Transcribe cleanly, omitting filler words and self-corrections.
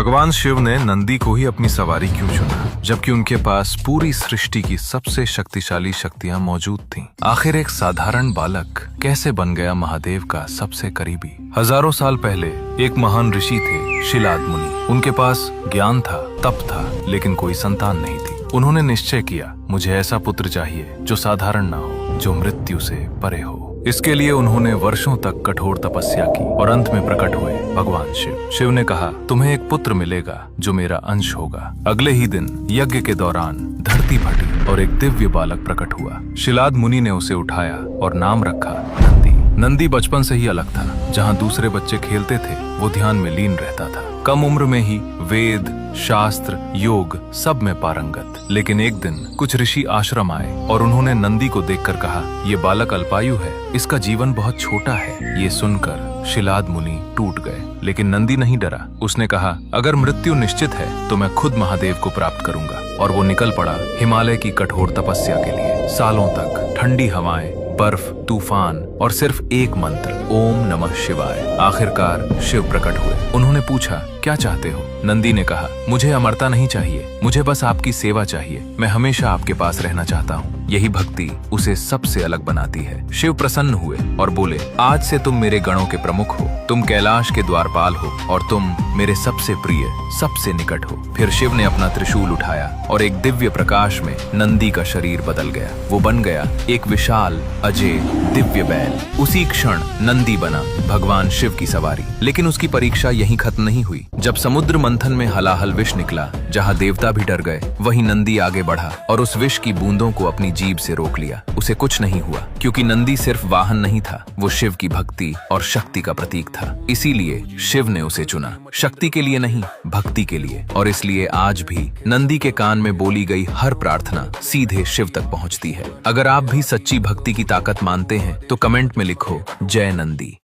भगवान शिव ने नंदी को ही अपनी सवारी क्यों चुना, जबकि उनके पास पूरी सृष्टि की सबसे शक्तिशाली शक्तियां मौजूद थीं? आखिर एक साधारण बालक कैसे बन गया महादेव का सबसे करीबी? हजारों साल पहले एक महान ऋषि थे, शिलाद मुनि। उनके पास ज्ञान था, तप था, लेकिन कोई संतान नहीं थी। उन्होंने निश्चय किया, मुझे ऐसा पुत्र चाहिए जो साधारण ना हो, जो मृत्यु से परे हो। इसके लिए उन्होंने वर्षों तक कठोर तपस्या की और अंत में प्रकट हुए भगवान शिव। शिव ने कहा, तुम्हें एक पुत्र मिलेगा जो मेरा अंश होगा। अगले ही दिन यज्ञ के दौरान धरती फटी और एक दिव्य बालक प्रकट हुआ। शिलाद मुनि ने उसे उठाया और नाम रखा नंदी। नंदी बचपन से ही अलग था। जहाँ दूसरे बच्चे खेलते थे, वो ध्यान में लीन रहता था। कम उम्र में ही वेद, शास्त्र, योग सब में पारंगत। लेकिन एक दिन कुछ ऋषि आश्रम आए और उन्होंने नंदी को देखकर कहा, ये बालक अल्पायु है, इसका जीवन बहुत छोटा है। ये सुनकर शिलाद मुनि टूट गए, लेकिन नंदी नहीं डरा। उसने कहा, अगर मृत्यु निश्चित है तो मैं खुद महादेव को प्राप्त करूंगा। और वो निकल पड़ा हिमालय की कठोर तपस्या के लिए। सालों तक ठंडी हवाएं, बर्फ, तूफान और सिर्फ एक मंत्र, ओम नमः शिवाय। आखिरकार शिव प्रकट हुए। उन्होंने पूछा, क्या चाहते हो? नंदी ने कहा, मुझे अमरता नहीं चाहिए, मुझे बस आपकी सेवा चाहिए। मैं हमेशा आपके पास रहना चाहता हूँ। यही भक्ति उसे सबसे अलग बनाती है। शिव प्रसन्न हुए और बोले, आज से तुम मेरे गणों के प्रमुख हो, तुम कैलाश के द्वारपाल हो और तुम मेरे सबसे प्रिय, सबसे निकट हो। फिर शिव ने अपना त्रिशूल उठाया और एक दिव्य प्रकाश में नंदी का शरीर बदल गया। वो बन गया एक विशाल, अजय, दिव्य बैल। उसी क्षण नंदी बना भगवान शिव की सवारी। लेकिन उसकी परीक्षा यहीं खत्म नहीं हुई। जब समुद्र मंथन में हलाहल विष निकला, जहाँ देवता भी डर गए, वहीं नंदी आगे बढ़ा और उस विष की बूंदों को अपनी जीभ से रोक लिया। उसे कुछ नहीं हुआ, क्योंकि नंदी सिर्फ वाहन नहीं था, वो शिव की भक्ति और शक्ति का प्रतीक था। इसीलिए शिव ने उसे चुना, शक्ति के लिए नहीं, भक्ति के लिए। और इसलिए आज भी नंदी के कान में बोली गई हर प्रार्थना सीधे शिव तक पहुंचती है। अगर आप भी सच्ची भक्ति की ताकत मानते हैं तो कमेंट में लिखो, जय नंदी।